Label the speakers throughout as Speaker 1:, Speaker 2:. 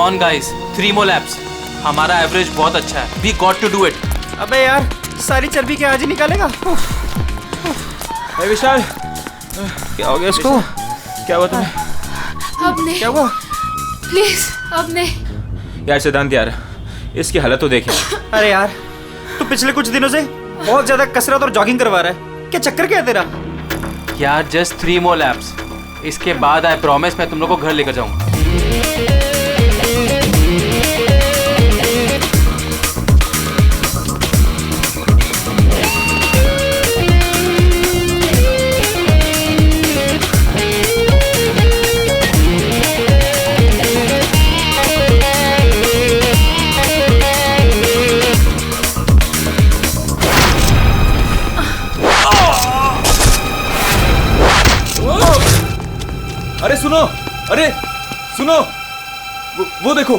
Speaker 1: On guys, 3 more laps. हमारा average बहुत अच्छा है. We got to do it.
Speaker 2: अबे यार, सारी चर्बी क्या आज ही निकालेगा? विशाल, क्या हो गया इसको? क्या हुआ तुम्हें?
Speaker 3: अब नहीं.
Speaker 2: क्या हुआ?
Speaker 3: प्लीज अब नहीं.
Speaker 2: यार सिद्धांत यार, इसकी हालत तो देखे. अरे यार, तू पिछले कुछ दिनों से बहुत ज्यादा कसरत और जॉगिंग करवा रहा है. क्या चक्कर क्या है तेरा?
Speaker 1: यार जस्ट 3 more laps. इसके बाद आई प्रॉमिस मैं तुम लोग को घर लेकर जाऊंगा.
Speaker 4: अरे सुनो, अरे सुनो, वो देखो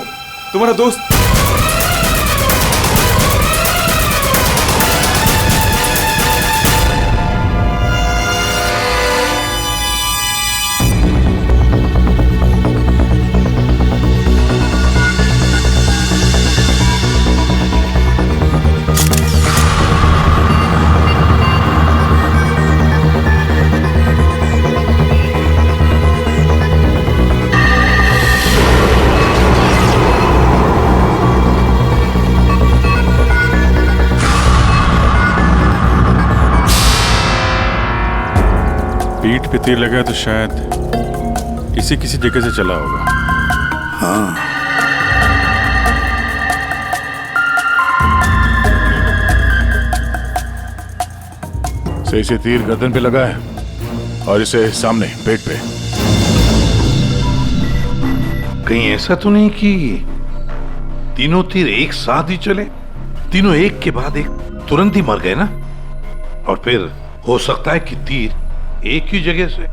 Speaker 4: तुम्हारा दोस्त.
Speaker 5: पीठ पे तीर लगा तो शायद इसी किसी जगह से चला होगा.
Speaker 6: हाँ. से इसे तीर गर्दन पे लगा है और इसे सामने पेट पे. कहीं ऐसा तो नहीं कि तीनों तीर एक साथ ही चले? तीनों एक के बाद एक तुरंत ही मर गए ना? और फिर हो सकता है कि तीर एक ही जगह से.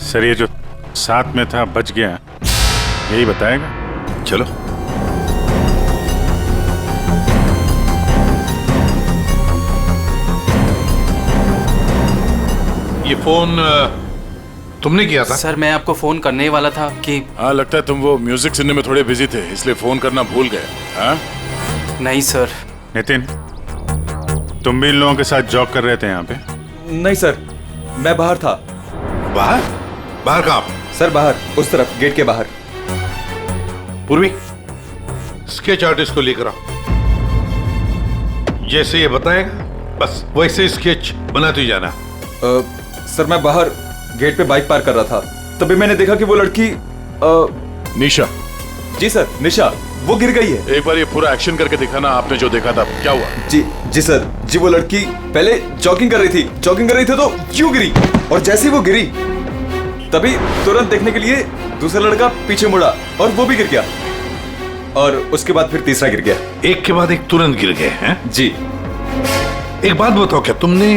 Speaker 5: सर ये जो साथ में था बच गया, यही बताएगा.
Speaker 6: चलो. ये फोन तुमने किया था?
Speaker 1: सर मैं आपको फोन करने ही वाला था कि.
Speaker 6: हाँ, लगता है तुम वो म्यूजिक सुनने में थोड़े बिजी थे, इसलिए फोन करना भूल गए. हाँ?
Speaker 1: नहीं सर.
Speaker 5: नितिन, तुम भी इन लोगों के साथ जॉग कर रहे थे यहाँ पे?
Speaker 4: नहीं सर, मैं बाहर था.
Speaker 6: बाहर? बाहर कहाँ?
Speaker 4: सर बाहर, उस तरफ, गेट के बाहर.
Speaker 6: पूर्वी, स्केच आर्टिस्ट को लेकर आओ. जैसे ये बताएगा बस वैसे स्केच बनाते ही जाना.
Speaker 4: सर मैं बाहर गेट पे बाइक पार्क कर रहा था, तभी मैंने देखा कि वो लड़की
Speaker 6: निशा.
Speaker 4: जी सर, निशा, वो गिर गई है.
Speaker 6: एक बार ये पूरा एक्शन करके दिखाना, आपने जो देखा था. क्या हुआ?
Speaker 4: जी सर, जी वो लड़की पहले जॉगिंग कर रही थी तो यूं गिरी, और जैसे ही वो गिरी तभी तुरंत देखने के लिए दूसरा लड़का पीछे मुड़ा और वो भी गिर गया, और उसके बाद फिर तीसरा गिर गया.
Speaker 6: एक के बाद एक तुरंत गिर गए हैं?
Speaker 4: जी.
Speaker 6: एक बात बताओ, क्या तुमने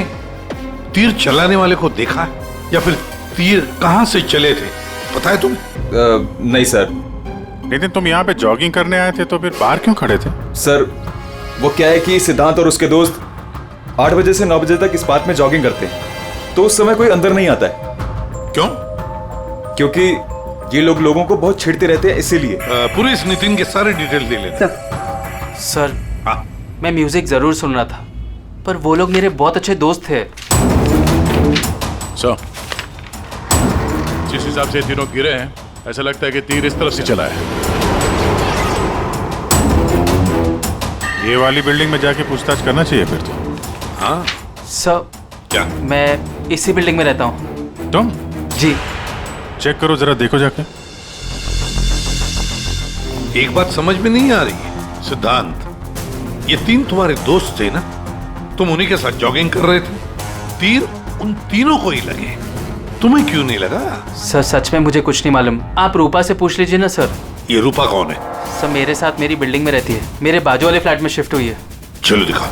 Speaker 6: तीर चलाने वाले को देखा या फिर तीर कहां से चले थे, पता है तुम्हें?
Speaker 4: नहीं सर.
Speaker 5: नितिन, तुम यहाँ पे जॉगिंग करने आए थे तो फिर बाहर क्यों खड़े थे?
Speaker 4: सर वो क्या है कि सिद्धांत और उसके दोस्त 8 बजे से 9 बजे तक इस पार्क में जॉगिंग करते हैं, तो उस समय कोई अंदर नहीं आता है.
Speaker 6: क्यों?
Speaker 4: क्योंकि ये लोग लोगों को बहुत छेड़ते रहते हैं, इसीलिए.
Speaker 6: पूरे इस नितिन के सारे डिटेल दे लेते.
Speaker 1: सर
Speaker 6: हाँ?
Speaker 1: मैं म्यूजिक जरूर सुन रहा था, पर वो लोग मेरे बहुत अच्छे दोस्त थे.
Speaker 6: जिस हिसाब से तीनों गिरे हैं, ऐसा लगता है कि तीर इस तरफ से चला है.
Speaker 5: ये वाली बिल्डिंग में जाके पूछताछ करना चाहिए फिर तो.
Speaker 6: हाँ?
Speaker 1: सर
Speaker 6: क्या?
Speaker 1: मैं इसी बिल्डिंग में रहता हूँ.
Speaker 5: तुम?
Speaker 1: जी.
Speaker 5: चेक करो जरा, देखो जाके.
Speaker 6: एक बात समझ में नहीं आ रही है सिद्धांत, ये तीन तुम्हारे दोस्त थे ना, तुम उन्हीं के साथ जॉगिंग कर रहे थे, तीर उन तीनों को ही लगे, तुम्हें क्यों नहीं लगा?
Speaker 1: सर सच में मुझे कुछ नहीं मालूम, आप रूपा से पूछ लीजिए ना सर.
Speaker 6: ये रूपा कौन है?
Speaker 1: सर मेरे साथ मेरी बिल्डिंग में रहती है, मेरे बाजू वाले फ्लैट में शिफ्ट हुई है.
Speaker 6: चलो दिखाओ.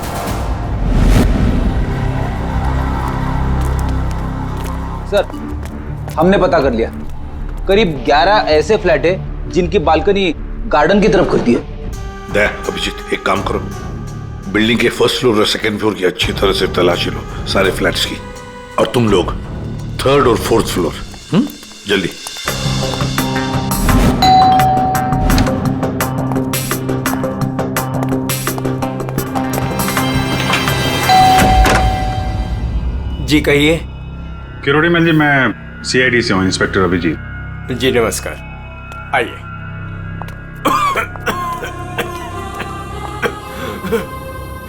Speaker 7: सर हमने पता कर लिया, करीब 11 ऐसे फ्लैट है जिनकी बालकनी गार्डन की तरफ करती है.
Speaker 6: देख अभिजीत, एक काम करो, बिल्डिंग के फर्स्ट फ्लोर और सेकंड फ्लोर की अच्छी तरह से तलाशी लो, सारे फ्लैट्स की, और तुम लोग थर्ड और फोर्थ फ्लोर. जल्दी.
Speaker 8: जी कहिए।
Speaker 5: किरोड़ी मल जी, मैं सीआईडी से हूँ, इंस्पेक्टर अभिजीत।
Speaker 8: जी नमस्कार, आइए।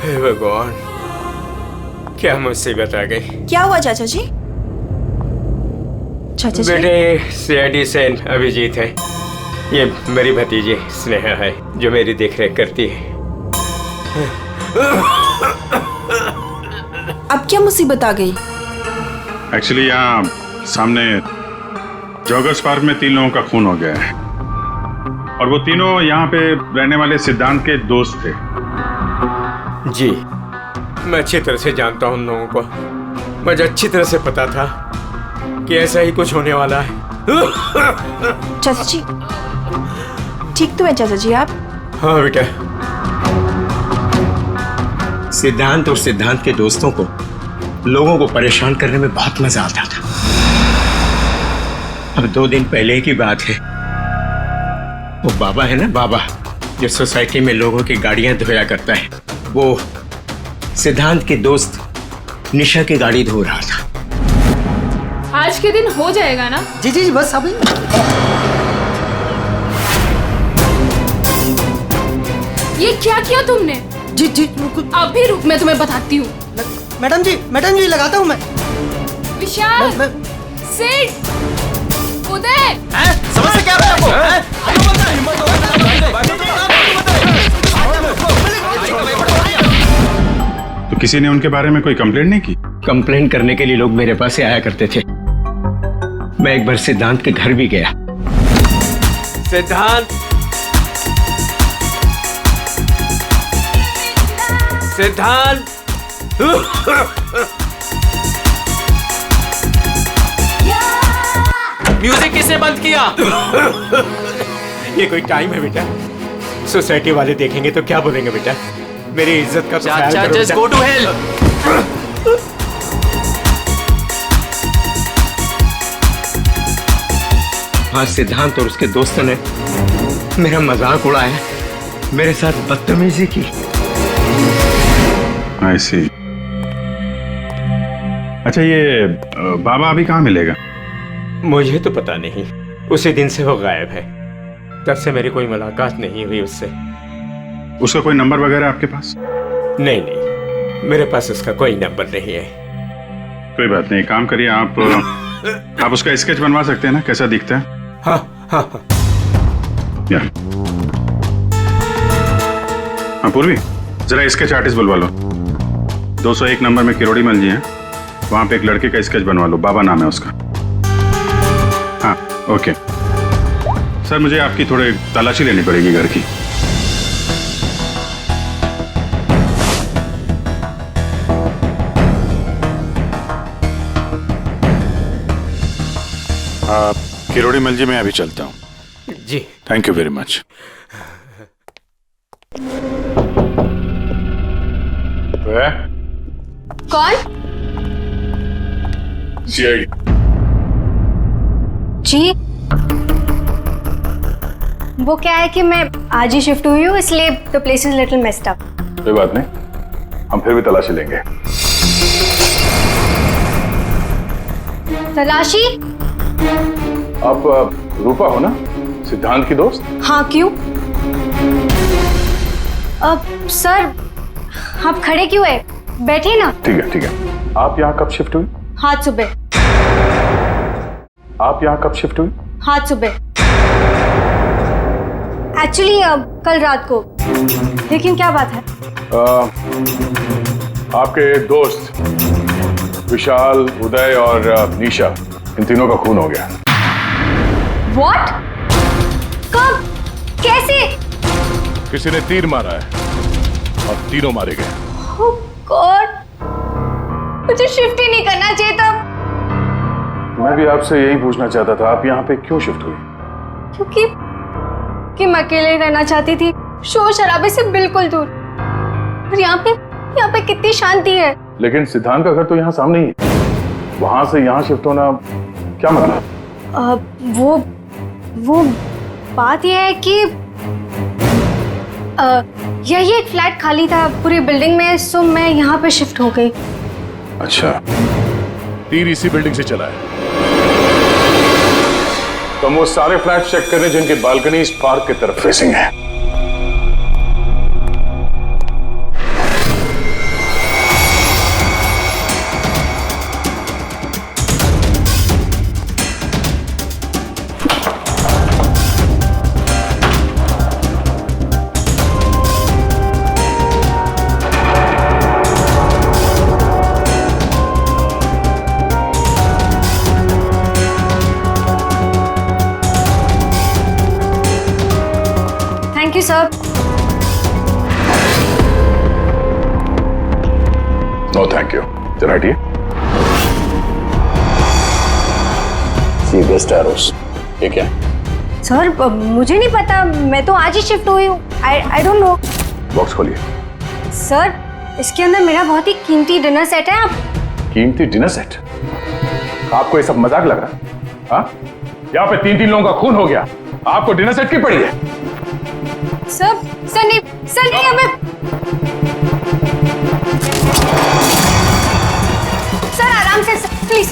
Speaker 8: हे भगवान, क्या मुसीबत आ गई।
Speaker 9: क्या हुआ चाचा जी? चाचा जी
Speaker 8: बेटे, सीआईडी से अभिजीत है। ये मेरी भतीजी स्नेहा है जो मेरी देखरेख करती है।
Speaker 9: अब क्या मुसीबत आ गई?
Speaker 5: एक्चुअली यहाँ सामने जॉगर्स पार्क में 3 लोगों का खून हो गया है, और वो तीनों यहाँ पे रहने वाले सिद्धांत के दोस्त थे।
Speaker 8: जी, मैं अच्छी तरह से जानता हूँ उन लोगों को। मुझे अच्छी तरह से पता था कि ऐसा ही कुछ होने वाला है।
Speaker 9: चाचा जी ठीक तो है चाचा जी आप?
Speaker 8: हाँ बेटा।
Speaker 10: सिद्धांत और सिद्धांत के दोस्तों को लोगों को परेशान करने में बहुत मजा आता था। अब 2 दिन पहले की बात है, वो बाबा है ना, बाबा जो सोसाइटी में लोगों की गाड़ियां धोया करता है, वो सिद्धांत के दोस्त निशा की गाड़ी धो रहा था।
Speaker 3: आज के दिन हो जाएगा ना?
Speaker 11: जी जी बस अभी।
Speaker 3: ये क्या किया तुमने?
Speaker 11: जी जी
Speaker 3: अभी रुक, मैं तुम्हें बताती हूँ।
Speaker 11: मैडम जी लगाता हूँ मैं।
Speaker 3: विशाल, सिड, उदय,
Speaker 11: समझ क्या
Speaker 5: तो किसी ने उनके बारे में कोई कंप्लेंट नहीं की?
Speaker 10: कंप्लेंट करने के लिए लोग मेरे पास से आया करते थे। मैं एक बार सिद्धांत के घर भी गया।
Speaker 8: सिद्धांत, सिद्धांत,
Speaker 1: म्यूजिक किसने बंद किया?
Speaker 8: ये कोई टाइम है बेटा? सोसाइटी वाले देखेंगे तो क्या बोलेंगे बेटा? मेरी इज्जत का तो ख्याल
Speaker 1: चाचा,
Speaker 8: करो
Speaker 1: जस्ट
Speaker 8: बेटा।
Speaker 1: Go to hell.
Speaker 10: हाँ, सिद्धांत और उसके दोस्तों ने मेरा मजाक उड़ाया, मेरे साथ बदतमीजी की।
Speaker 5: I see। अच्छा, ये बाबा अभी कहाँ मिलेगा?
Speaker 8: मुझे तो पता नहीं, उसी दिन से वो गायब है। तब से मेरी कोई मुलाकात नहीं हुई उससे।
Speaker 5: उसका कोई नंबर वगैरह आपके पास?
Speaker 8: नहीं नहीं, मेरे पास उसका कोई नंबर नहीं है।
Speaker 5: कोई बात नहीं, काम करिए आप उसका स्केच बनवा सकते हैं ना, कैसा दिखता है?
Speaker 8: हाँ हाँ हाँ।
Speaker 5: या हाँ पूर्वी, जरा स्केच आर्टिस्ट बुलवा लो। 201 नंबर में किरोड़ी मल जी हैं, वहां पे एक लड़के का स्केच बनवा लो, बाबा नाम है उसका। हाँ ओके सर, मुझे आपकी थोड़ी तलाशी लेनी पड़ेगी घर की। किरोड़ी मल जी, मैं अभी चलता हूँ।
Speaker 8: जी
Speaker 5: थैंक यू वेरी मच।
Speaker 3: कौन?
Speaker 5: सीआईडी।
Speaker 12: जी, वो क्या है कि मैं आज ही शिफ्ट हुई हूँ, इसलिए the place is little messed up.
Speaker 5: कोई बात नहीं, हम फिर भी तलाशी लेंगे।
Speaker 12: तलाशी?
Speaker 5: आप रूपा हो ना, सिद्धांत की दोस्त?
Speaker 12: हाँ, क्यों? सर, आप खड़े क्यों है? बैठिए ना।
Speaker 5: ठीक है। आप यहाँ कब शिफ्ट हुई?
Speaker 12: आज सुबह।
Speaker 5: आप यहाँ कब शिफ्ट हुई?
Speaker 12: आज सुबह। एक्चुअली कल रात को। लेकिन क्या बात है?
Speaker 5: आपके दोस्त विशाल, उदय और निशा, इन तीनों का खून हो गया।
Speaker 12: What? कब? कैसे?
Speaker 5: किसी ने तीर मारा है और तीनों मारे गए।
Speaker 12: Oh God! मुझे शिफ्ट ही नहीं करना चाहिए था।
Speaker 5: मैं भी आपसे यही पूछना चाहता था, आप यहाँ पे क्यों शिफ्ट हुई?
Speaker 12: क्योंकि मैं अकेले रहना चाहती थी, शोर शराबे से बिल्कुल दूर। और यहाँ पे कितनी शांति है।
Speaker 5: लेकिन सिद्धांत का घर तो यहाँ सामने ही है, वहां से यहाँ शिफ्ट होना क्या मतलब?
Speaker 12: वो बात यह है कि यही एक फ्लैट खाली था पूरी बिल्डिंग में, सो मैं यहाँ पे शिफ्ट हो गई।
Speaker 5: अच्छा,
Speaker 6: तीर इसी बिल्डिंग से चला है।
Speaker 5: तो हम वो सारे फ्लैट चेक करें जिनकी बालकनी इस पार्क की तरफ फेसिंग है।
Speaker 12: Thank you sir.
Speaker 5: No thank you. जरा हटिए। सी बेस्ट एरोस। ये क्या है?
Speaker 12: सर मुझे नहीं पता, मैं तो आज ही शिफ्ट हुई हूँ। I don't know.
Speaker 5: बॉक्स खोलिए।
Speaker 12: सर इसके अंदर मेरा बहुत ही कीमती डिनर सेट है। आप
Speaker 5: कीमती डिनर सेट? आपको ये सब मजाक लग रहा है? हाँ? यहाँ पे 3-3 लोगों का खून हो गया, आपको डिनर सेट की पड़ी है?
Speaker 12: सर नहीं हमें। सर आराम से प्लीज।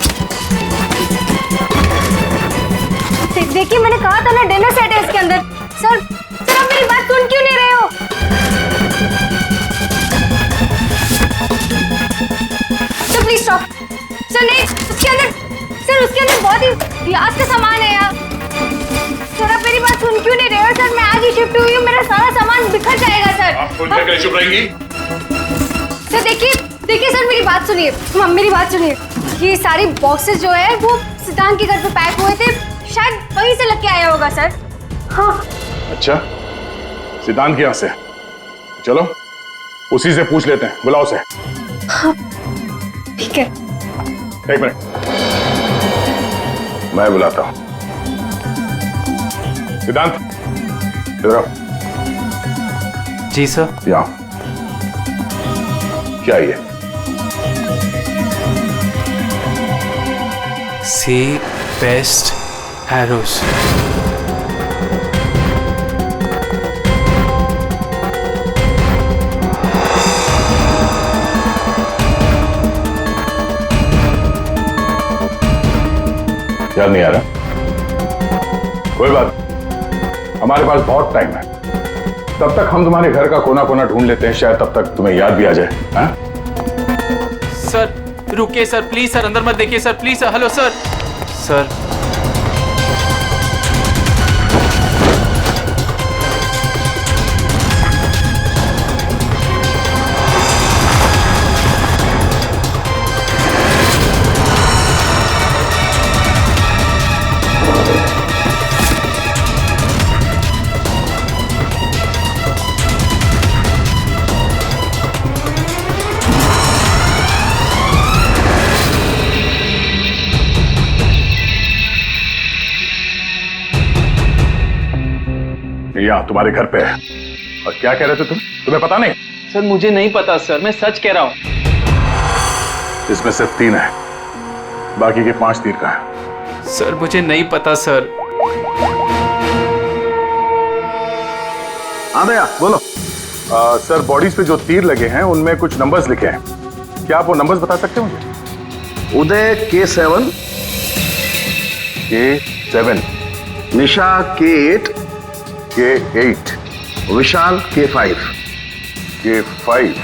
Speaker 12: देखिए मैंने कहा था ना डिनर सेट है इसके अंदर। सर आप मेरी बात सुन क्यों नहीं रहे हो? Sir please stop. सर नहीं, उसके अंदर बहुत ही ग्लास का सामान है यार। सर आप मेरी बात सुन क्यों नहीं रहे हो? सर मैं आज ही शिफ्ट हुई हूँ, मेरा सारा सामान बिखर जाएगा सर।
Speaker 5: आप फुल जगह चुप रहेंगी?
Speaker 12: सर देखिए सर मेरी बात सुनिए। ये सारी बॉक्सेस जो है वो सिद्धांत के घर पे पैक हुए थे, शायद वहीं से लेके आया होगा सर। हाँ।
Speaker 5: अच्छा, सिद्धांत के यहाँ से? चलो उसी से पूछ लेते हैं, बुलाओ उसे।
Speaker 12: हाँ ठीक है।
Speaker 5: एक मिनट, मैं बुलाता हूँ। सिद्धांत इधर आओ।
Speaker 1: जी सर।
Speaker 5: यहाँ क्या ये?
Speaker 1: सी बेस्ट एरोस।
Speaker 5: याद नहीं आ रहा? कोई बात, हमारे पास बहुत टाइम है, तब तक हम तुम्हारे घर का कोना कोना ढूंढ लेते हैं, शायद तब तक तुम्हें याद भी आ जाए। हाँ?
Speaker 1: सर रुकिए सर, प्लीज सर, अंदर मत देखिए sir, please sir. Hello sir. Sir
Speaker 5: यहाँ तुम्हारे घर पे है। और क्या कह रहे थे तुम? तुम्हें पता नहीं?
Speaker 1: सर मुझे नहीं पता सर, मैं सच कह रहा हूँ।
Speaker 5: इसमें सिर्फ 3 है, बाकी के 5 तीर का है।
Speaker 1: सर मुझे नहीं पता सर।
Speaker 5: हाँ भैया बोलो। सर बॉडीज पे जो तीर लगे हैं उनमें कुछ नंबर्स लिखे हैं, क्या आप वो नंबर्स बता सकते हो मुझे?
Speaker 13: उदय K7,
Speaker 5: K7,
Speaker 13: निशा K8,
Speaker 5: K8,
Speaker 13: विशाल K5।
Speaker 5: K5।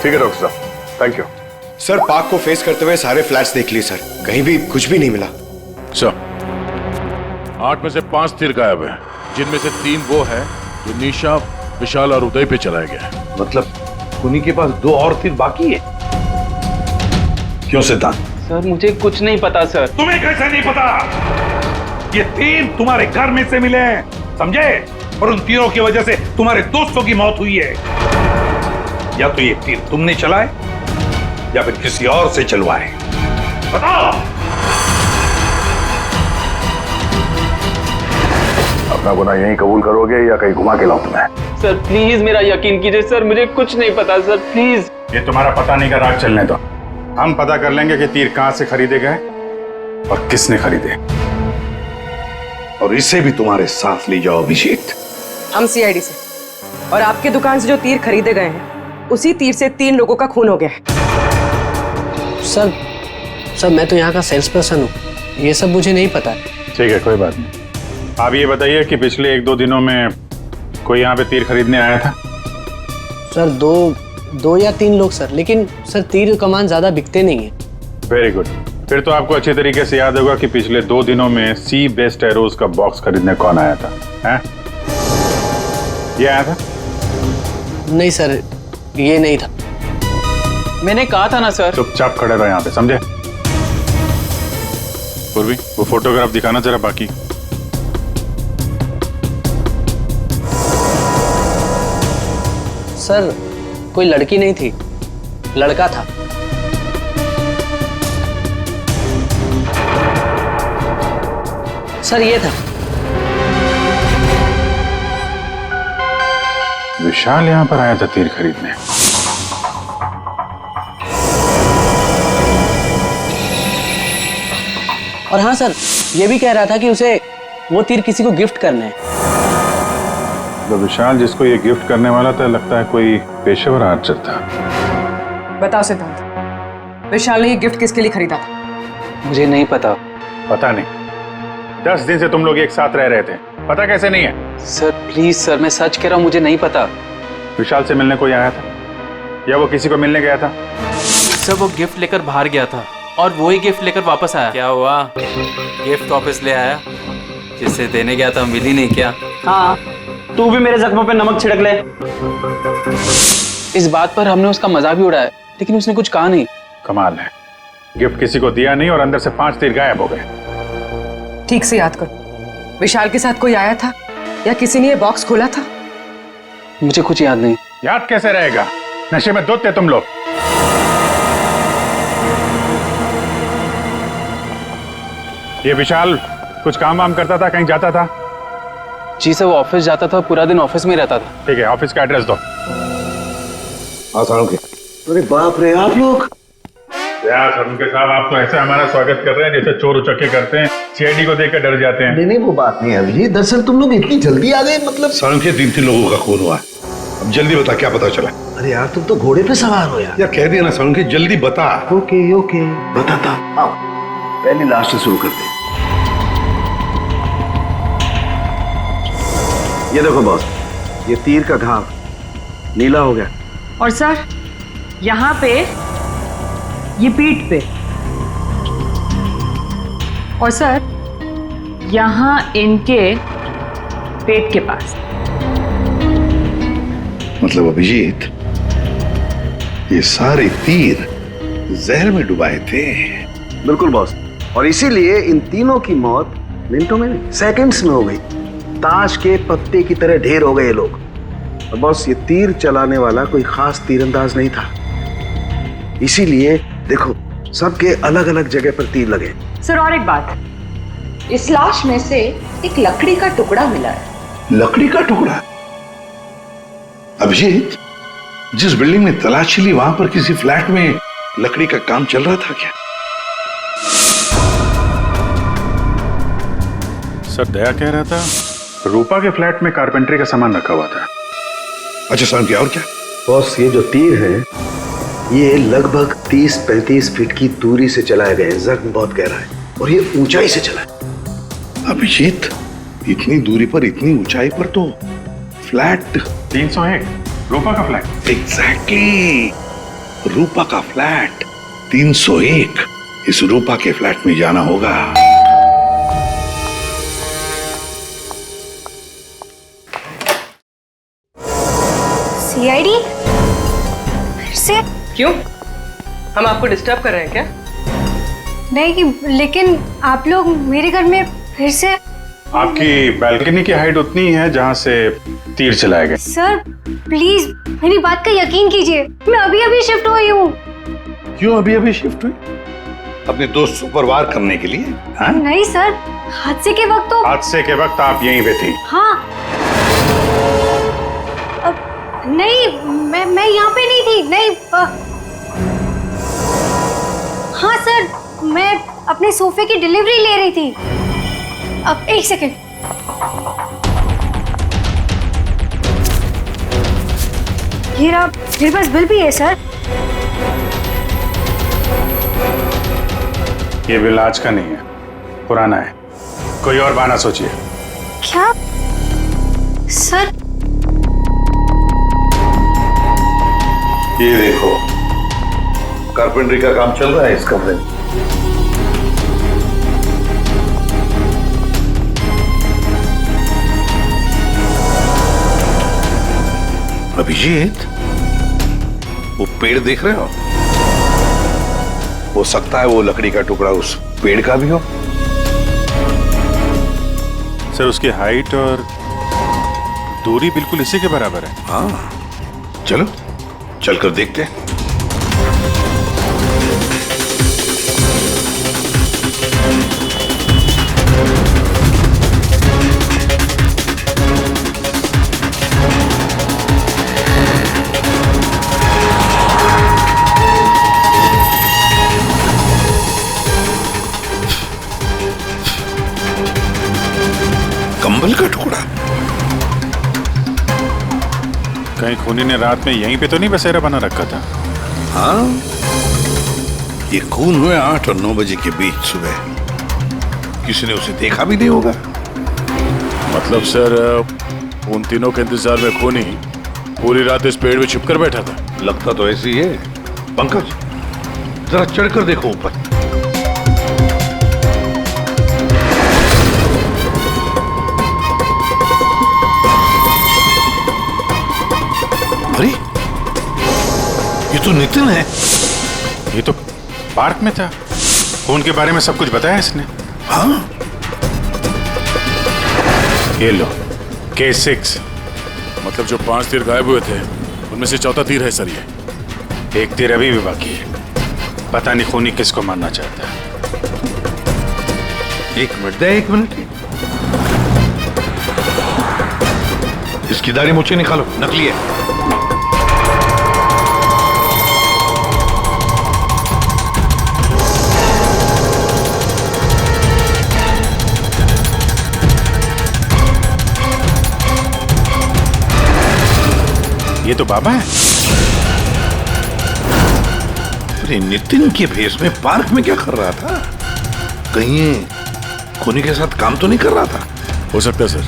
Speaker 5: ठीक है डॉक्टर साहब, थैंक यू।
Speaker 14: सर पार्क को फेस करते हुए सारे फ्लैट्स देख लिए सर, कहीं भी कुछ भी नहीं मिला।
Speaker 6: सर 8 में से 5 तीर गायब है, जिनमें से 3 वो है जो निशा, विशाल और उदय पे चलाया गया है।
Speaker 13: मतलब उन्हीं के पास 2 और तीर बाकी है? क्यों सिद्धांत?
Speaker 1: सर मुझे कुछ नहीं पता सर।
Speaker 6: तुम्हें कैसे नहीं पता? ये तीर तुम्हारे घर में से मिले हैं, समझे? और उन तीरों की वजह से तुम्हारे दोस्तों की मौत हुई है। या तो ये तीर तुमने चलाए या फिर किसी और से चलवाए, बताओ।
Speaker 5: अपना गुनाह यहीं कबूल करोगे या कहीं घुमा के लाऊं तुम्हें?
Speaker 1: सर प्लीज मेरा यकीन कीजिए सर, मुझे कुछ नहीं पता सर, प्लीज।
Speaker 5: ये तुम्हारा पता नहीं का राज चलने दो, हम पता कर लेंगे कि तीर कहां से खरीदे गए और किसने खरीदे।
Speaker 13: और इसे भी तुम्हारे साथ ले जाओ अभिषेक।
Speaker 15: हम सीआईडी से, और आपके दुकान से जो तीर खरीदे गए हैं उसी तीर से 3 लोगों का खून हो गया है। सर मैं तो यहाँ का सेल्स पर्सन हूँ, ये सब मुझे नहीं पता।
Speaker 5: ठीक है, कोई बात नहीं। आप ये बताइए कि पिछले 1-2 दिनों में कोई यहाँ पे तीर खरीदने आया था?
Speaker 15: सर दो या 3 लोग सर, लेकिन सर तीर कमान ज्यादा बिकते नहीं है।
Speaker 5: Very good. फिर तो आपको अच्छी तरीके से याद होगा कि पिछले 2 दिनों में सी बेस्ट एरोज का बॉक्स खरीदने कौन आया था? हैं? ये आया था?
Speaker 15: नहीं सर, ये नहीं था।
Speaker 1: मैंने कहा था ना सर।
Speaker 5: चुपचाप खड़े रहो यहाँ पे, समझे? पूर्वी, वो फोटोग्राफ दिखाना जरा। बाकी
Speaker 15: सर कोई लड़की नहीं थी, लड़का था। सर ये था।
Speaker 5: विशाल यहाँ पर आया था तीर खरीदने।
Speaker 15: और हाँ सर, ये भी कह रहा था कि उसे वो तीर किसी को गिफ्ट करना है।
Speaker 5: तो विशाल जिसको ये गिफ्ट करने वाला था, लगता है कोई पेशेवर आर्चर था।
Speaker 16: बताओ सिद्धांत, विशाल ने ये गिफ्ट किसके लिए खरीदा था?
Speaker 7: मुझे नहीं पता।
Speaker 5: पता नहीं? 10 दिन से तुम लोग एक साथ रह रहे थे, पता कैसे नहीं है?
Speaker 7: सर प्लीज सर, मैं सच कह रहा हूँ, मुझे नहीं पता।
Speaker 5: विशाल से मिलने कोई आया था या वो किसी को मिलने गया था?
Speaker 1: सर वो गिफ्ट लेकर बाहर गया था और वो ही गिफ्ट लेकर वापस आया। क्या हुआ? गिफ्ट वापस ले आया? जिससे देने गया था मिली नहीं क्या?
Speaker 2: हाँ, तू भी मेरे जख्मों पे नमक छिड़क ले।
Speaker 7: इस बात पर हमने उसका मजाक भी उड़ाया, लेकिन उसने कुछ कहा नहीं।
Speaker 5: कमाल है, गिफ्ट किसी को दिया नहीं और अंदर से 5 तीर गायब हो गए।
Speaker 16: ठीक से याद करो, विशाल के साथ कोई आया था या किसी ने ये बॉक्स खोला था?
Speaker 7: मुझे कुछ याद नहीं।
Speaker 5: याद कैसे रहेगा? नशे में धुत थे तुम लोग। ये विशाल कुछ काम वाम करता था, कहीं जाता था?
Speaker 7: जी सर, वो ऑफिस जाता था, पूरा दिन ऑफिस में रहता था।
Speaker 5: ठीक है, ऑफिस का एड्रेस दो।
Speaker 13: अरे बाप रे, आप लोग!
Speaker 5: यार उनके साहब, आप तो ऐसे हमारा स्वागत कर रहे हैं जैसे चोर उचक्के करते हैं, सीआईडी को देखकर डर जाते हैं।
Speaker 13: नहीं, वो बात नहीं है अभी। दरअसल तुम लोग इतनी जल्दी आ गए, मतलब
Speaker 6: के 3 लोगों का खून हुआ है। अब जल्दी बता, क्या पता चला?
Speaker 13: अरे यार, तुम तो घोड़े पे सवार हो यार।
Speaker 6: कह दिया ना सड़के, जल्दी बता।
Speaker 13: ओके बताता। आओ पहले लास्ट से शुरू करते हैं। ये देखो बॉस, ये तीर का घाव नीला हो गया।
Speaker 16: और सर यहाँ पे, ये पीठ पे, और सर यहाँ इनके पेट के पास।
Speaker 6: मतलब अभिजीत, ये सारे तीर जहर में डुबाए थे।
Speaker 13: बिल्कुल बॉस, और इसीलिए इन तीनों की मौत मिनटों में नहीं, सेकंड्स में हो गई। ताश के पत्ते की तरह ढेर हो गए ये लोग। और बॉस, ये तीर चलाने वाला कोई खास तीरंदाज नहीं था, इसीलिए देखो सबके अलग अलग जगह पर तीर लगे।
Speaker 16: सर और एक बात,
Speaker 17: इस लाश में से एक लकड़ी का टुकड़ा मिला है।
Speaker 6: लकड़ी का टुकड़ा? अभिजीत, जिस बिल्डिंग में तलाशी ली, वहां पर किसी फ्लैट में लकड़ी का काम चल रहा था क्या?
Speaker 5: सर दया कह रहा था रूपा के फ्लैट में कारपेंटरी का सामान रखा हुआ था।
Speaker 6: अच्छा सर, क्या और क्या?
Speaker 13: बॉस, ये जो तीर है ये लगभग 30-35 फीट की दूरी से चलाए गए। जख्म बहुत गहरा है और ये ऊंचाई से चला है।
Speaker 6: अभिजीत, इतनी दूरी पर, इतनी ऊंचाई पर तो फ्लैट
Speaker 5: 301 रूपा का फ्लैट।
Speaker 6: एग्जैक्टली, रूपा का फ्लैट 301। इस रूपा के फ्लैट में जाना होगा।
Speaker 12: सीआईडी? फिर से?
Speaker 16: क्यों, हम आपको डिस्टर्ब कर रहे हैं क्या?
Speaker 12: नहीं, लेकिन आप लोग मेरे घर में फिर से।
Speaker 5: आपकी बालकनी की हाइट उतनी है जहां से तीर चलाए गए।
Speaker 12: सर प्लीज मेरी बात का यकीन कीजिए, मैं अभी अभी शिफ्ट हुई हूँ।
Speaker 6: क्यों अभी अभी शिफ्ट हुई? अपने दोस्त पर वार करने के लिए? हाँ?
Speaker 12: नहीं सर, हादसे के वक्त तो।
Speaker 5: हादसे के वक्त आप यहीं पे थी?
Speaker 12: हाँ। नहीं, मैं यहाँ पे नहीं थी। नहीं हाँ सर, मैं अपने सोफे की डिलीवरी ले रही थी। अब एक सेकंड। ये रहा, मेरे पास बिल भी है सर।
Speaker 5: ये बिल आज का नहीं है, पुराना है। कोई और बहाना सोचिए।
Speaker 12: क्या सर?
Speaker 6: ये देखो, कारपेंटरी का काम चल रहा है इस कमरे में। अभिजीत, वो पेड़ देख रहे हो? हो सकता है वो लकड़ी का टुकड़ा उस पेड़ का भी हो।
Speaker 5: सर, उसकी हाइट और दूरी बिल्कुल इसी के बराबर है।
Speaker 6: हाँ, चलो चलकर देखते हैं। कंबल का टुकड़ा।
Speaker 5: कहीं खूनी ने रात में यहीं पे तो नहीं बसेरा बना रखा था?
Speaker 6: हाँ, ये खून हुए 8 और 9 बजे के बीच सुबह। किसी ने उसे देखा भी नहीं होगा।
Speaker 5: मतलब सर, उन तीनों के इंतजार में खूनी पूरी रात इस पेड़ में छिपकर बैठा था।
Speaker 6: लगता तो ऐसे ही है। पंकज, जरा चढ़कर देखो ऊपर। अरे, ये तो नितिन है।
Speaker 5: ये तो पार्क में था। खून के बारे में सब कुछ बताया इसने।
Speaker 6: हाँ,
Speaker 5: ये लो, K6। मतलब जो 5 तीर गायब हुए थे उनमें से चौथा तीर है सर। ये एक तीर अभी भी बाकी है। पता नहीं खूनी किसको मारना चाहता है।
Speaker 6: एक मिनट। इसकी दाढ़ी मूछें निकालो, नकली है।
Speaker 5: ये तो बाबा है।
Speaker 6: अरे, नितिन के भेष में पार्क में क्या कर रहा था? कहीं ये खूनी के साथ काम तो नहीं कर रहा था?
Speaker 5: हो सकता है सर,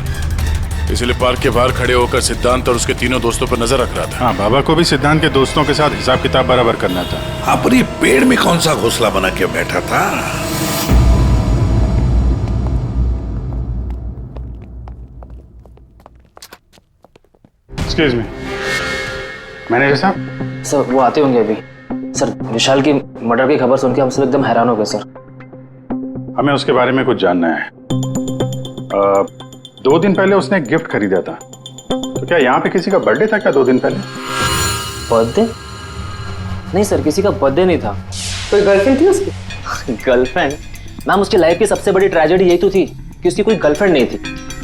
Speaker 5: इसलिए पार्क के बाहर खड़े होकर सिद्धांत और उसके तीनों दोस्तों पर नजर रख रहा था। हाँ, बाबा को भी सिद्धांत के दोस्तों के साथ हिसाब किताब बराबर करना था।
Speaker 6: हाँ, पर ये पेड़ में कौन सा घोंसला बना के बैठा था?
Speaker 5: एक्सक्यूज मी, मैनेजर साहब।
Speaker 18: सर, वो आते होंगे अभी। सर, विशाल की मर्डर की खबर सुन के हम सब एकदम हैरान हो गए सर।
Speaker 5: हमें उसके बारे में कुछ जानना है। 2 दिन पहले उसने एक गिफ्ट खरीदा था, तो क्या यहाँ पे किसी का बर्थडे था क्या 2 दिन पहले?
Speaker 18: बर्थडे? नहीं सर, किसी का बर्थडे नहीं था।
Speaker 16: कोई गर्लफ्रेंड थी उसकी?
Speaker 18: गर्लफ्रेंड? मैम, उसकी लाइफ की सबसे बड़ी ट्रेजेडी यही तो थी कि उसकी कोई गर्लफ्रेंड नहीं थी।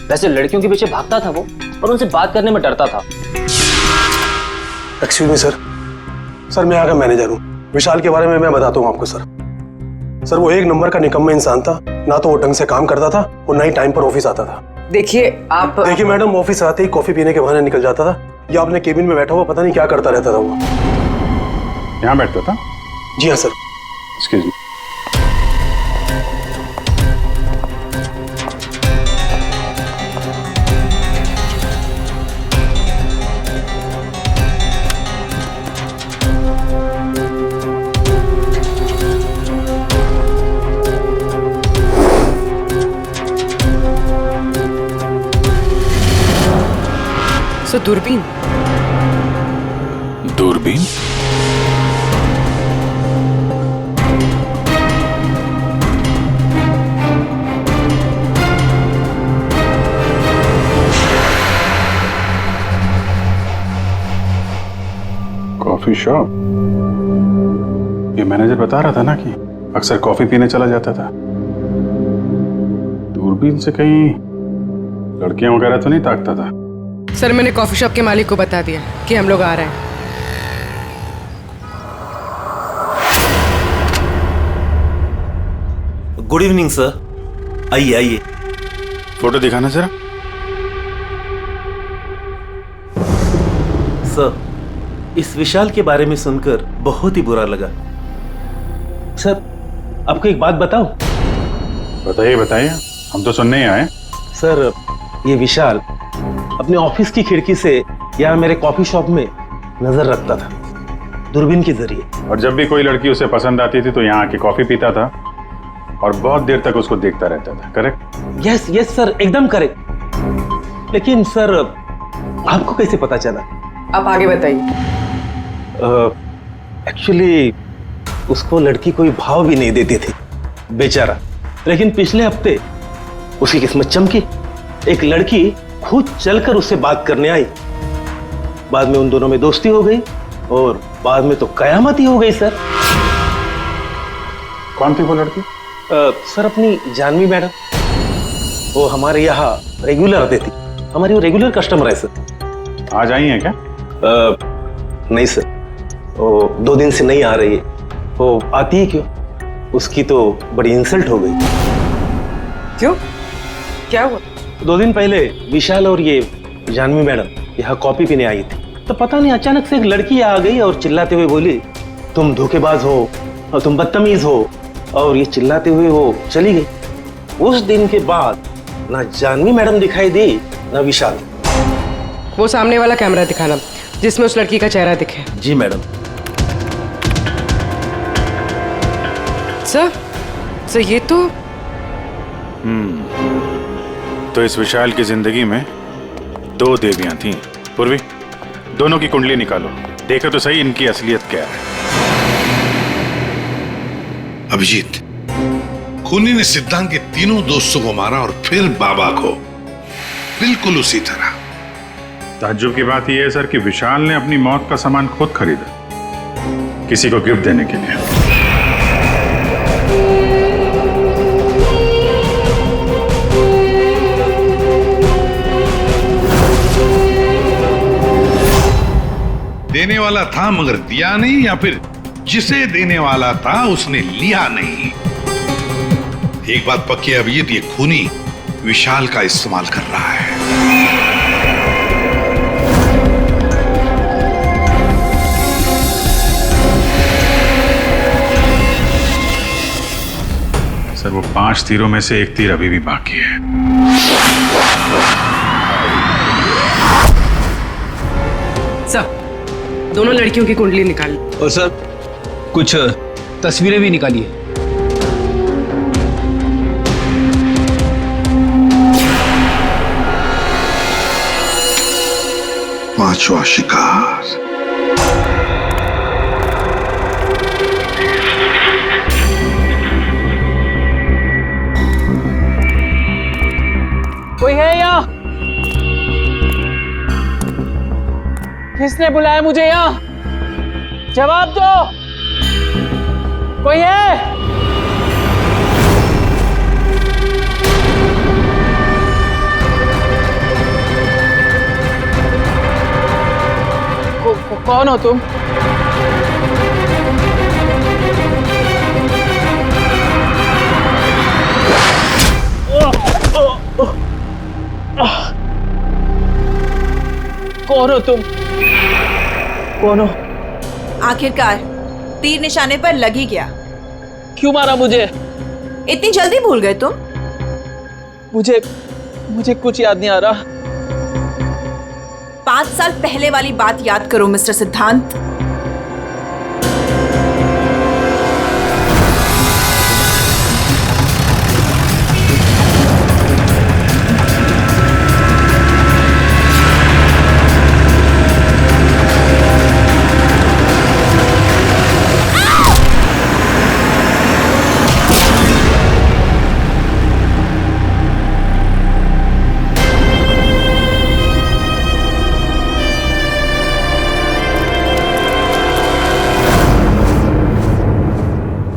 Speaker 18: वैसे लड़कियों के पीछे भागता था वो, और उनसे बात करने में डरता था।
Speaker 19: एक्सक्यूज मी सर, मैं यहाँ का मैनेजर हूँ। विशाल के बारे में मैं बताता हूँ आपको सर। वो एक नंबर का निकम्मा इंसान था। ना तो वो ढंग से काम करता था और ना ही टाइम पर ऑफिस आता था।
Speaker 16: देखिए
Speaker 19: मैडम, ऑफिस आते ही कॉफी पीने के बहाने निकल जाता था, या अपने केबिन में बैठा हुआ पता नहीं क्या करता रहता था वो।
Speaker 5: यहाँ बैठता था?
Speaker 19: जी हाँ सर।
Speaker 5: Excuse me.
Speaker 16: दूरबीन?
Speaker 5: दूरबीन? Coffee shop? ये मैनेजर बता रहा था ना कि अक्सर कॉफी पीने चला जाता था। दूरबीन से कहीं लड़कियां वगैरह तो नहीं ताकता था?
Speaker 16: सर, मैंने कॉफी शॉप के मालिक को बता दिया कि हम लोग आ रहे हैं।
Speaker 20: Good evening sir. आइए।
Speaker 5: फोटो दिखाना जरा।
Speaker 20: सर, इस विशाल के बारे में सुनकर बहुत ही बुरा लगा।
Speaker 7: सर,
Speaker 19: आपको एक बात बताऊं?
Speaker 5: बताइए बताइए, हम तो सुनने ही आए।
Speaker 19: सर, ये विशाल अपने ऑफिस की खिड़की से यहाँ मेरे कॉफी शॉप में नजर रखता था, दूरबीन के जरिए।
Speaker 5: और जब भी कोई लड़की उसे पसंद आती थी तो यहाँ आके कॉफी पीता था और बहुत देर तक उसको देखता रहता था। करेक्ट?
Speaker 19: यस यस सर, एकदम करेक्ट। लेकिन सर, आपको कैसे पता चला?
Speaker 16: आप आगे बताइए।
Speaker 19: एक्चुअली उसको लड़की कोई भाव भी नहीं देती थी बेचारा। लेकिन पिछले हफ्ते उसकी किस्मत चमकी, एक लड़की खुद चलकर उससे बात करने आई। बाद में उन दोनों में दोस्ती हो गई और बाद में तो कयामत ही हो गई सर।
Speaker 5: कौन थी वो लड़की?
Speaker 19: सर, अपनी जानवी मैडम। वो हमारे यहाँ रेगुलर आती थी, हमारी वो रेगुलर कस्टमर है सर।
Speaker 5: आज आई है क्या?
Speaker 19: नहीं सर, वो 2 दिन से नहीं आ रही है। वो आती ही क्यों? उसकी तो बड़ी इंसल्ट हो गई।
Speaker 16: क्यों? क्या हुआ?
Speaker 19: 2 दिन पहले विशाल और ये जानवी मैडम यहाँ कॉफी पीने आई थी, तो पता नहीं अचानक से एक लड़की आ गई और चिल्लाते हुए बोली, तुम धोखेबाज हो और तुम बदतमीज हो, और ये चिल्लाते हुए वो चली गई। उस दिन के बाद ना जानवी मैडम दिखाई दी ना विशाल।
Speaker 16: वो सामने वाला कैमरा दिखाना जिसमें उस लड़की का चेहरा दिखे।
Speaker 19: जी मैडम।
Speaker 16: सर ये तो
Speaker 5: तो इस विशाल की जिंदगी में 2 देवियां थीं। पूर्वी, दोनों की कुंडली निकालो, देखो तो सही इनकी असलियत क्या है।
Speaker 6: अभिजीत, खूनी ने सिद्धांत के तीनों दोस्तों को मारा और फिर बाबा को, बिल्कुल उसी तरह।
Speaker 5: ताज्जुब की बात यह है सर कि विशाल ने अपनी मौत का सामान खुद खरीदा, किसी को गिफ्ट देने के लिए।
Speaker 6: देने वाला था मगर दिया नहीं, या फिर जिसे देने वाला था उसने लिया नहीं। एक बात पक्की है अभिजीत, ये खूनी विशाल का इस्तेमाल कर रहा है।
Speaker 5: सर, वो 5 तीरों में से 1 तीर अभी भी बाकी है।
Speaker 16: सर, दोनों लड़कियों की कुंडली निकाली।
Speaker 7: और सर, कुछ तस्वीरें भी निकाली है।
Speaker 6: पांचवा शिकार।
Speaker 21: कोई है यहाँ? किसने बुलाया मुझे यहाँ? जवाब दो। कोई है? कौन हो तुम? कौन हो तुम? कौन हो?
Speaker 9: आखिरकार तीर निशाने पर लग ही गया।
Speaker 21: क्यों मारा मुझे?
Speaker 9: इतनी जल्दी भूल गए तुम?
Speaker 21: मुझे कुछ याद नहीं आ रहा।
Speaker 9: 5 साल पहले वाली बात याद करो मिस्टर सिद्धांत।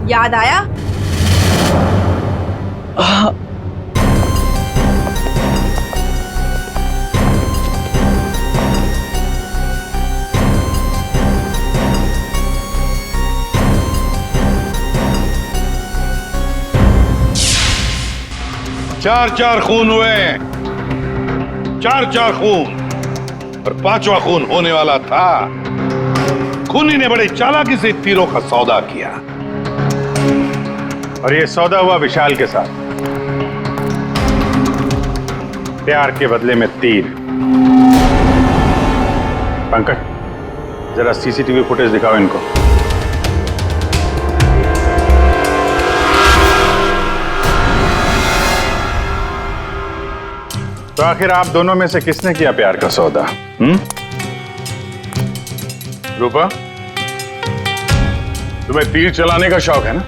Speaker 9: याद आया?
Speaker 6: चार खून हुए, 4 खून, और 5वां खून होने वाला था। खूनी ने बड़े चालाकी से तीरों का सौदा किया।
Speaker 5: और ये सौदा हुआ विशाल के साथ, प्यार के बदले में तीर। पंकज, जरा सीसीटीवी फुटेज दिखाओ इनको। तो आखिर आप दोनों में से किसने किया प्यार का सौदा? रूपा, तुम्हें तीर चलाने का शौक है ना?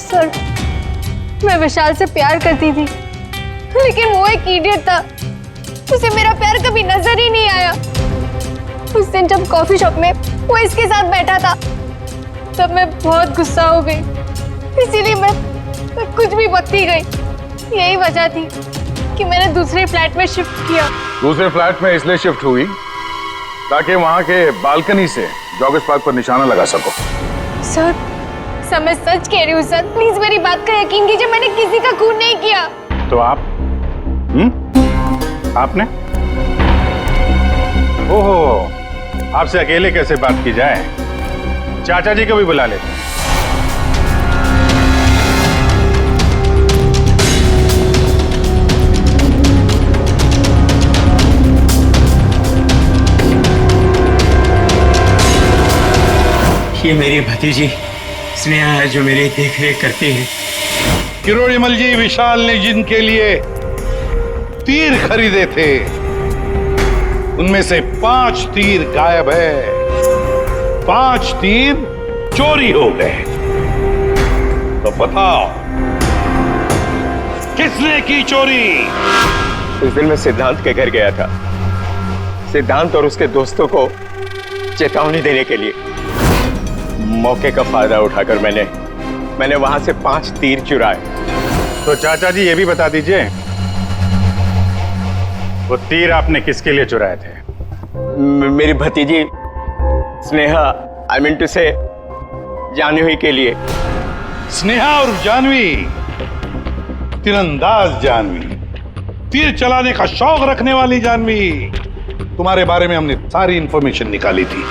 Speaker 12: सर, मैं विशाल से प्यार करती थी, लेकिन वो एक इडियट था। उसे मेरा प्यार कभी नजर ही नहीं आया। उस दिन जब कॉफी शॉप में वो इसके साथ बैठा था, तब मैं बहुत गुस्सा हो गई। इसीलिए मैं कुछ भी बकती गई। यही वजह थी कि मैंने दूसरे फ्लैट में शिफ्ट किया।
Speaker 5: दूसरे फ्लैट में इसलिए शिफ्ट हुई ताकि वहां के बालकनी से जॉगर्स पार्क पर निशाना लगा सको।
Speaker 12: सर, मैं सच कह रही हूँ सर, प्लीज मेरी बात का यकीन कीजिए। मैंने किसी का खून नहीं किया।
Speaker 5: तो आप? आपने? ओहो, आपसे अकेले कैसे बात की जाए? चाचा जी को भी बुला लेते हैं।
Speaker 10: ये मेरी भतीजी स्नेहा है जो मेरी देखरेख करती है।
Speaker 6: किरोड़ीमल जी, विशाल ने जिनके लिए तीर खरीदे थे उनमें से 5 तीर गायब है। 5 तीर चोरी हो गए। तो बताओ किसने की चोरी?
Speaker 8: उस दिन मैं सिद्धांत के घर गया था, सिद्धांत और उसके दोस्तों को चेतावनी देने के लिए। मौके का फायदा उठाकर मैंने वहां से 5 तीर चुराए।
Speaker 5: तो चाचा जी ये भी बता दीजिए, वो तीर आपने किसके लिए चुराए थे?
Speaker 8: मेरी भतीजी स्नेहा, आई मीन टू से जानवी के लिए।
Speaker 6: स्नेहा और जानवी, तीरंदाज जानवी, तीर चलाने का शौक रखने वाली जानवी। तुम्हारे बारे में हमने सारी इंफॉर्मेशन निकाली थी।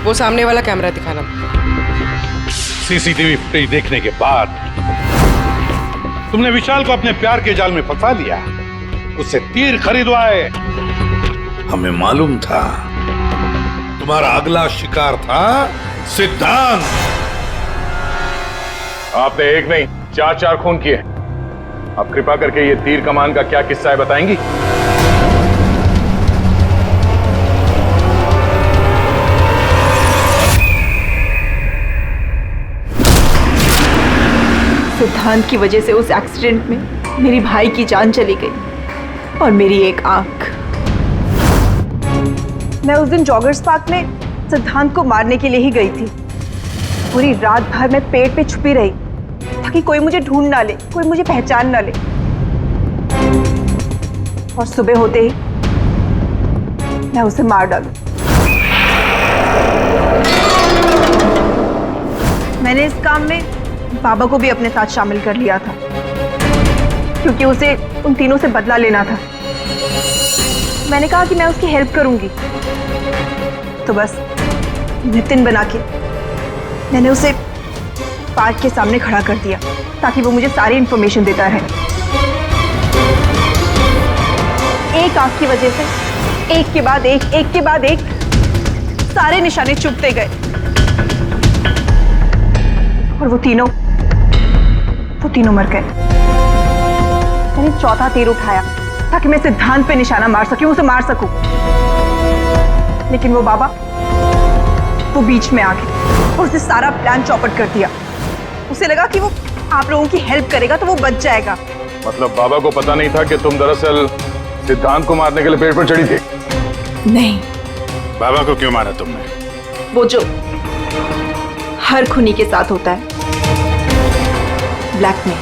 Speaker 16: वो सामने वाला कैमरा दिखाना।
Speaker 6: सीसीटीवी फुटेज देखने के बाद तुमने विशाल को अपने प्यार के जाल में फंसा लिया, उससे तीर खरीदवाए। हमें मालूम था तुम्हारा अगला शिकार था सिद्धांत।
Speaker 5: आपने एक नहीं 4 खून किए। आप कृपा करके ये तीर कमान का क्या किस्सा है बताएंगी?
Speaker 9: सिद्धांत की वजह से उस एक्सीडेंट में मेरी भाई की जान चली गई और मेरी एक आंख। मैं उस दिन जॉगर्स पार्क में सिद्धांत को मारने के लिए ही गई थी। पूरी रात भर मैं पेड़ पे छुपी रही ताकि कोई मुझे ढूंढ ना ले, कोई मुझे पहचान ना ले। और सुबह होते ही मैं उसे मार डालूं। मैंने इस काम में बाबा को भी अपने साथ शामिल कर लिया था क्योंकि उसे उन तीनों से बदला लेना था। मैंने कहा कि मैं उसकी हेल्प करूंगी, तो बस नितिन बना के मैंने उसे पार्क के सामने खड़ा कर दिया ताकि वो मुझे सारी इंफॉर्मेशन देता रहे। एक आंख की वजह से एक के बाद एक सारे निशाने चुभते गए और वो तीनों मर गए। मैंने चौथा तीर उठाया ताकि मैं सिद्धांत पे निशाना मार सकूं, उसे मार सकूं। लेकिन वो बाबा वो बीच में आ गए और उसने सारा प्लान चौपट कर दिया। उसे लगा कि वो आप लोगों की हेल्प करेगा तो वो बच जाएगा।
Speaker 5: मतलब बाबा को पता नहीं था कि तुम दरअसल सिद्धांत को मारने के लिए पेड़ पर चढ़ी थी?
Speaker 9: नहीं।
Speaker 5: बाबा को क्यों मारा तुमने?
Speaker 9: वो जो हर खूनी के साथ होता है, ब्लैकमेल।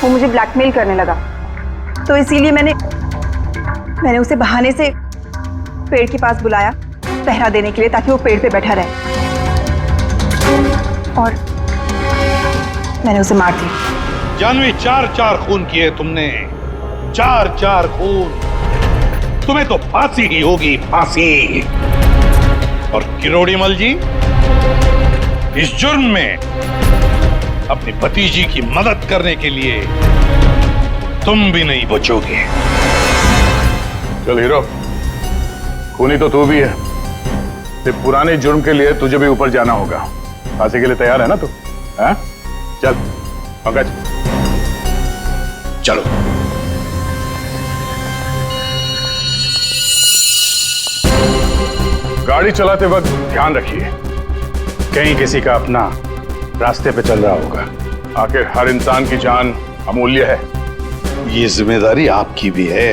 Speaker 9: वो मुझे ब्लैकमेल करने लगा, तो इसीलिए मैंने उसे बहाने से पेड़ के पास बुलाया पहरा देने के लिए ताकि वो पेड़ पे बैठा रहे, और मैंने उसे मार दिया।
Speaker 6: जानवी, 4 खून किए तुमने, 4 खून। तुम्हें तो फांसी ही होगी, फांसी। और किरोड़ीमल जी, इस जुर्म में अपनी भतीजी की मदद करने के लिए तुम भी नहीं बचोगे।
Speaker 5: चल हीरो, खूनी तो तू भी है, सिर्फ पुराने जुर्म के लिए तुझे भी ऊपर जाना होगा। फांसी के लिए तैयार है ना तू? हाँ? चल पंकज
Speaker 6: चलो।
Speaker 5: गाड़ी चलाते वक्त ध्यान रखिए, कहीं किसी का अपना रास्ते पे चल रहा होगा। आखिर हर इंसान की जान अमूल्य है।
Speaker 6: ये जिम्मेदारी आपकी भी है।